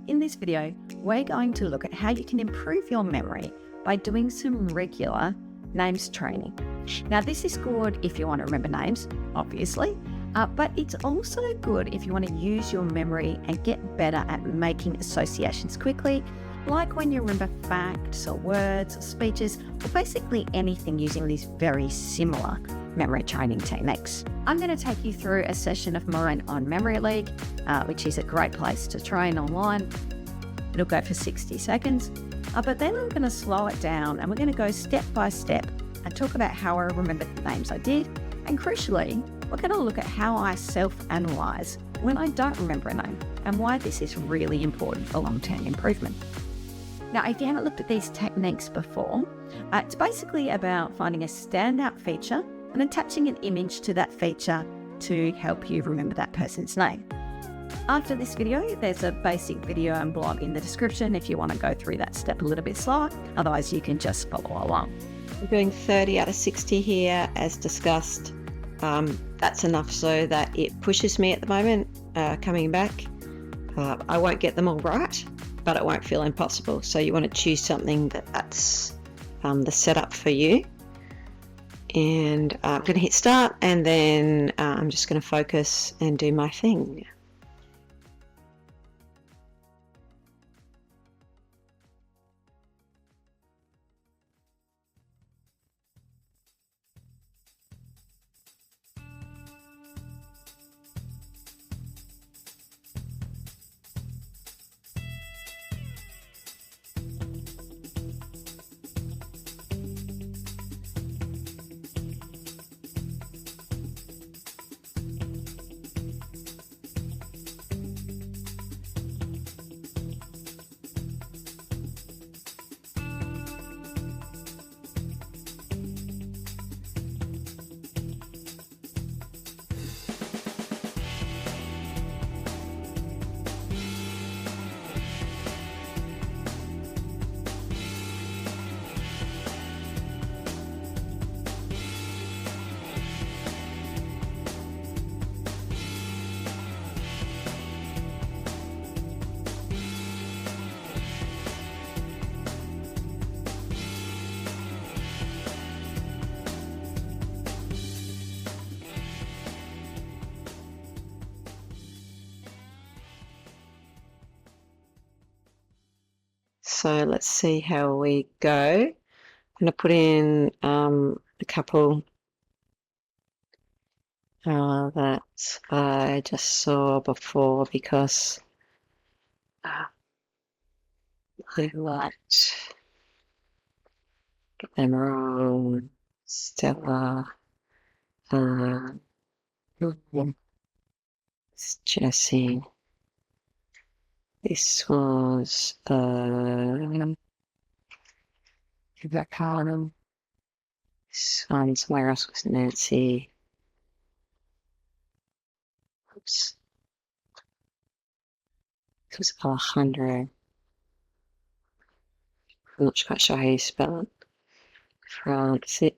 In this video, we're going to look at how you can improve your memory by doing some regular names training. Now, this is good if you want to remember names, obviously, but it's also good if you want to use your memory and get better at making associations quickly, like when you remember facts or words or speeches, or basically anything using these very similar memory training techniques. I'm going to take you through a session of mine on Memory League, which is a great place to train online. It'll go for 60 seconds, but then I'm going to slow it down and we're going to go step by step and talk about how I remembered the names I did. And crucially, we're going to look at how I self-analyse when I don't remember a name and why this is really important for long-term improvement. Now, if you haven't looked at these techniques before, it's basically about finding a standout feature and attaching an image to that feature to help you remember that person's name. After this video, there's a basic video and blog in the description if you want to go through that step a little bit slower. Otherwise, you can just follow along. I'm doing 30 out of 60 here, as discussed. That's enough so that it pushes me at the moment, coming back. I won't get them all right, but it won't feel impossible. So you want to choose something that's the setup for you. And I'm going to hit start, and then I'm just going to focus and do my thing. So let's see how we go. I'm going to put in a couple that I just saw before because I liked get them wrong. Stella, it's Jessie. This was that column. This one somewhere else was Nancy. Oops. This was Alejandro. I'm not quite sure how you spell it. Francis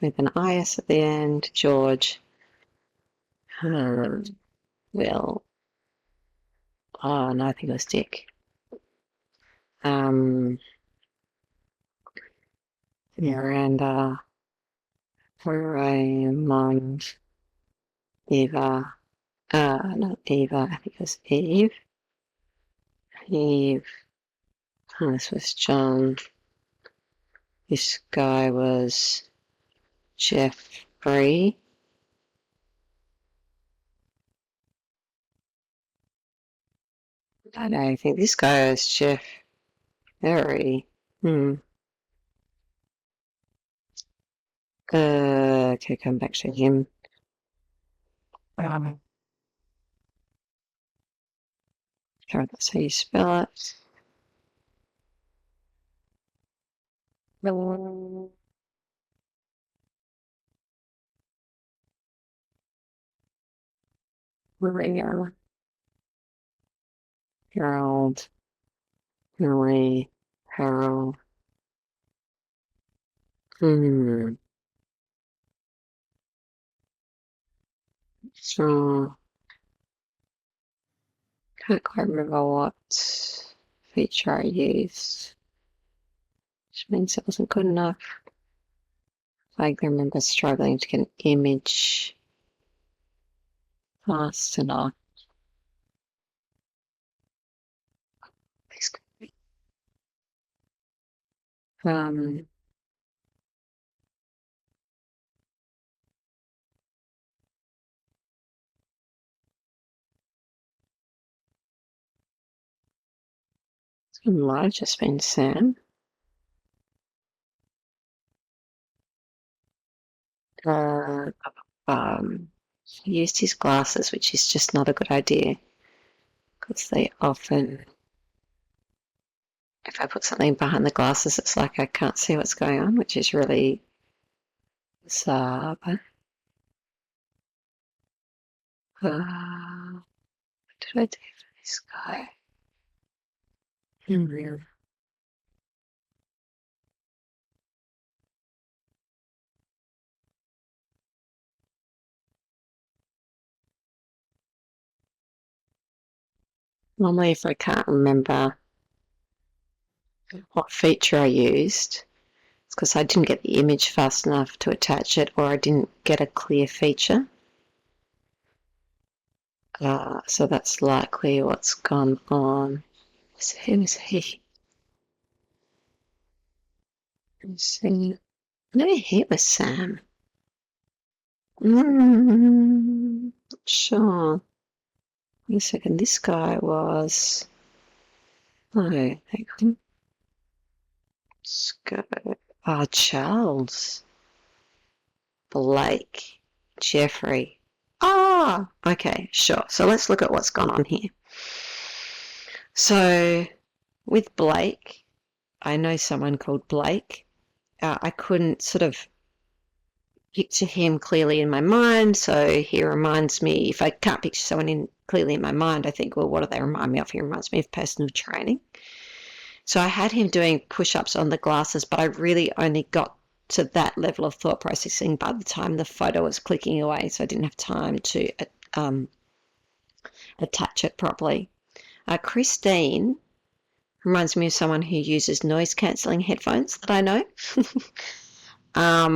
with an IS at the end. George. Will. Oh, no, I think it was Dick. Miranda, Raymond, Eva, not Eva, I think it was Eve. Oh, this was John. This guy was Jeffrey. I don't think this guy is Jeff Harry. Okay, come back to him. Sorry, that's how you spell it. Maria, Harold, Marie, Harold. So Can't quite remember what feature I used, which means it wasn't good enough. I remember struggling to get an image fast enough. Um, it might have just been Sam. He used his glasses, which is just not a good idea because they often, if I put something behind the glasses, it's like I can't see what's going on, which is really bizarre. But what did I do for this guy? Normally, if I can't remember what feature I used, it's because I didn't get the image fast enough to attach it, or I didn't get a clear feature. So that's likely what's gone on. Who's he? Let's see. No, he was Sam. Sure. Wait a second. This guy was. Oh, hang on. Let's go. Oh, Charles. Blake. Jeffrey. Ah, okay, sure. So let's look at what's gone on here. So with Blake, I know someone called Blake. I couldn't sort of picture him clearly in my mind, so he reminds me, if I can't picture someone clearly in my mind, I think, well, what do they remind me of? He reminds me of personal training. So I had him doing push-ups on the glasses, but I really only got to that level of thought processing by the time the photo was clicking away, so I didn't have time to attach it properly. Christine reminds me of someone who uses noise-cancelling headphones that I know.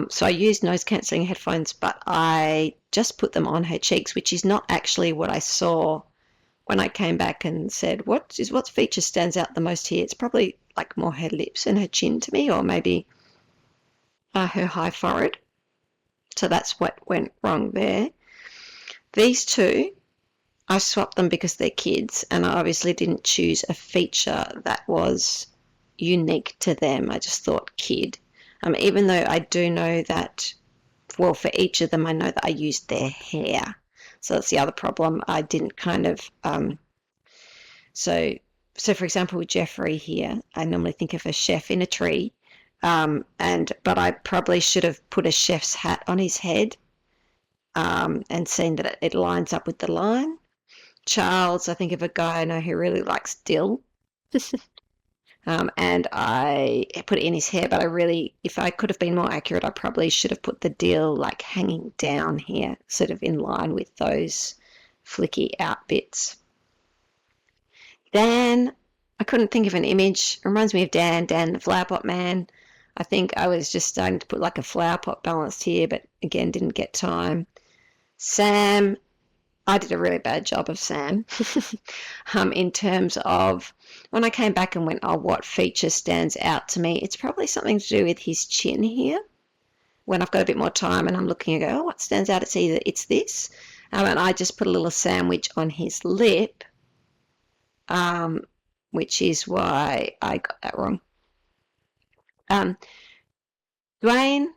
So I used noise-cancelling headphones, but I just put them on her cheeks, which is not actually what I saw when I came back and said, what feature stands out the most here? It's probably like more her lips and her chin to me, or maybe her high forehead. So that's what went wrong there. These two, I swapped them because they're kids, and I obviously didn't choose a feature that was unique to them. I just thought kid. Even though I do know that, well, for each of them, I know that I used their hair. So that's the other problem. I didn't kind of, so for example, with Jeffrey here, I normally think of a chef in a tree, but I probably should have put a chef's hat on his head, and seen that it lines up with the line. Charles, I think of a guy I know who really likes dill. And I put it in his hair, but if I could have been more accurate, I probably should have put the dill like hanging down here, sort of in line with those flicky out bits. Dan, I couldn't think of an image. It reminds me of Dan the flower pot man. I think I was just starting to put like a flower pot balanced here, but again, didn't get time. Sam, I did a really bad job of Sam in terms of when I came back and went, oh, what feature stands out to me? It's probably something to do with his chin here. When I've got a bit more time and I'm looking and go, oh, what stands out? It's this. And I just put a little sandwich on his lip, which is why I got that wrong. Dwayne,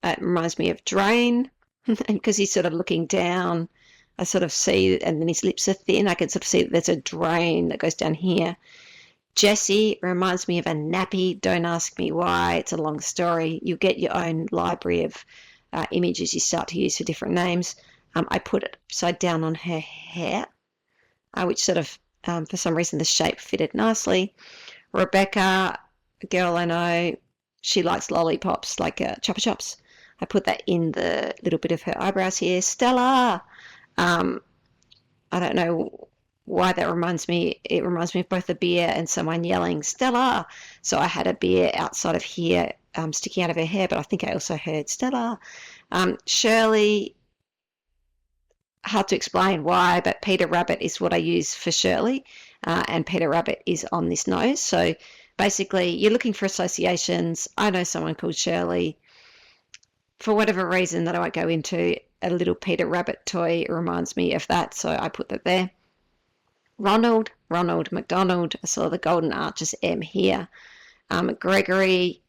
it reminds me of Drain, because he's sort of looking down. I sort of see, and then his lips are thin. I can sort of see that there's a drain that goes down here. Jessie reminds me of a nappy. Don't ask me why. It's a long story. You get your own library of images you start to use for different names. I put it upside down on her hair, which sort of, for some reason, the shape fitted nicely. Rebecca, a girl I know, she likes lollipops, like Chopper Chops. I put that in the little bit of her eyebrows here. Stella, I don't know why that reminds me, it reminds me of both a beer and someone yelling, Stella. So I had a beer outside of here sticking out of her hair, but I think I also heard Stella. Shirley, hard to explain why, but Peter Rabbit is what I use for Shirley, and Peter Rabbit is on this nose. So basically, you're looking for associations. I know someone called Shirley. For whatever reason that I won't go into, a little Peter Rabbit toy reminds me of that, so I put that there. Ronald McDonald, I saw the Golden Arches M here. Gregory,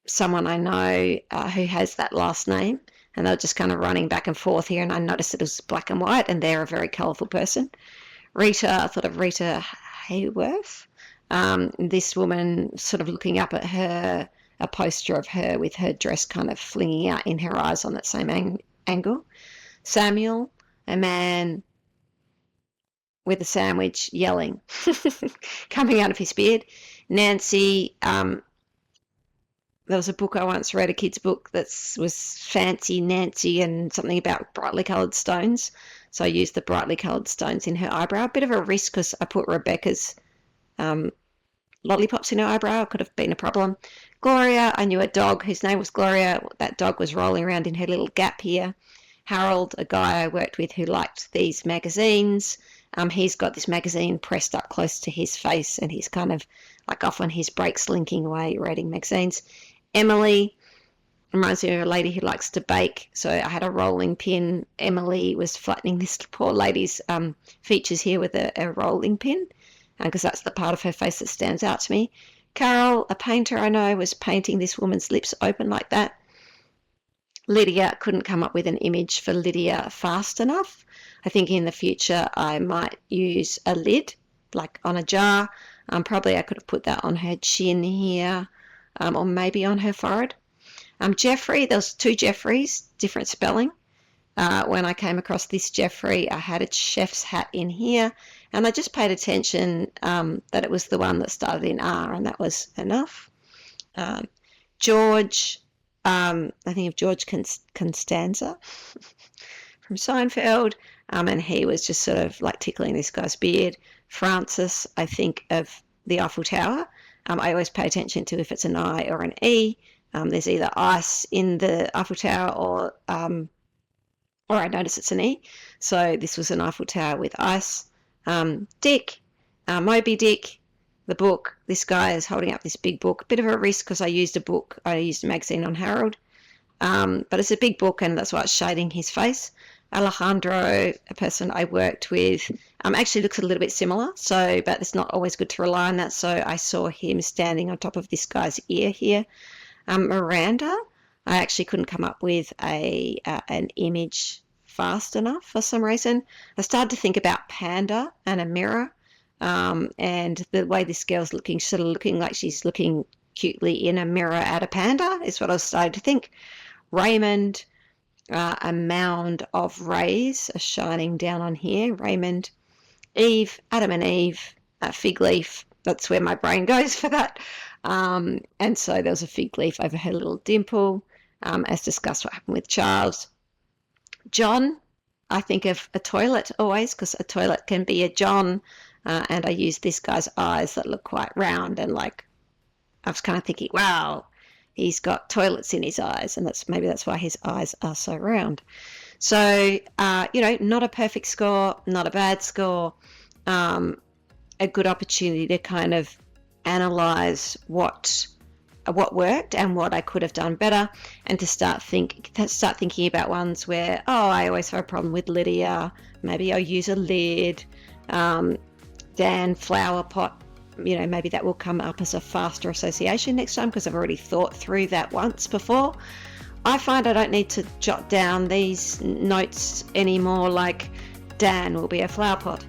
someone I know who has that last name, and they're just kind of running back and forth here, and I noticed it was black and white, and they're a very colourful person. Rita, I thought of Rita Hayworth. This woman sort of looking up at her, a poster of her with her dress kind of flinging out in her eyes on that same angle. Samuel, a man with a sandwich yelling, coming out of his beard. Nancy, there was a book I once read, a kid's book that was Fancy Nancy and something about brightly coloured stones. So I used the brightly coloured stones in her eyebrow. A bit of a risk because I put Rebecca's lollipops in her eyebrow. Could have been a problem. Gloria, I knew a dog whose name was Gloria. That dog was rolling around in her little gap here. Harold, a guy I worked with who liked these magazines. He's got this magazine pressed up close to his face, and he's kind of like off on his break, slinking away, reading magazines. Emily reminds me of a lady who likes to bake, so I had a rolling pin. Emily was flattening this poor lady's features here with a rolling pin, because that's the part of her face that stands out to me. Carol, a painter I know, was painting this woman's lips open like that. Lydia, couldn't come up with an image for Lydia fast enough. I think in the future I might use a lid, like on a jar. Probably I could have put that on her chin here, or maybe on her forehead. Jeffrey, there was two Jeffreys, different spelling. When I came across this Jeffrey, I had a chef's hat in here, and I just paid attention that it was the one that started in R, and that was enough. George, I think of George Constanza from Seinfeld, and he was just sort of like tickling this guy's beard. Francis, I think of the Eiffel Tower. I always pay attention to if it's an I or an E. There's either ice in the Eiffel Tower or I notice it's an E. So this was an Eiffel Tower with ice. Dick, Moby Dick, the book. This guy is holding up this big book. Bit of a risk because I used a magazine on Harold. But it's a big book, and that's why it's shading his face. Alejandro, a person I worked with, actually looks a little bit similar, but it's not always good to rely on that. So I saw him standing on top of this guy's ear here. Miranda, I actually couldn't come up with an image fast enough for some reason. I started to think about Panda and a mirror, and the way this girl's looking, sort of looking like she's looking cutely in a mirror at a panda is what I was starting to think. Raymond, a mound of rays are shining down on here. Raymond, Eve, Adam and Eve, a fig leaf. That's where my brain goes for that. And so there was a fig leaf over her little dimple, as discussed what happened with Charles. John, I think of a toilet always, because a toilet can be a John, and I use this guy's eyes that look quite round, and like I was kind of thinking, wow, he's got toilets in his eyes, and maybe that's why his eyes are so round. So, not a perfect score, not a bad score, a good opportunity to kind of analyse what worked and what I could have done better, and to start thinking about ones where, I always have a problem with Lydia, maybe I'll use a lid. Dan, flower pot, maybe that will come up as a faster association next time because I've already thought through that once before. I find I don't need to jot down these notes anymore, like Dan will be a flower pot.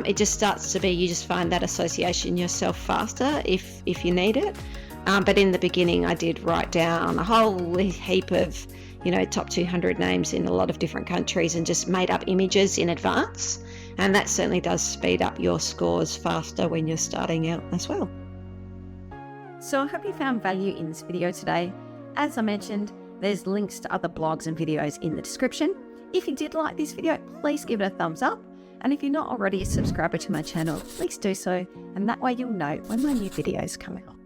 It just starts to be, you just find that association yourself faster if you need it. But in the beginning, I did write down a whole heap of, top 200 names in a lot of different countries and just made up images in advance. And that certainly does speed up your scores faster when you're starting out as well. So I hope you found value in this video today. As I mentioned, there's links to other blogs and videos in the description. If you did like this video, please give it a thumbs up. And if you're not already a subscriber to my channel, please do so, and that way you'll know when my new videos come out.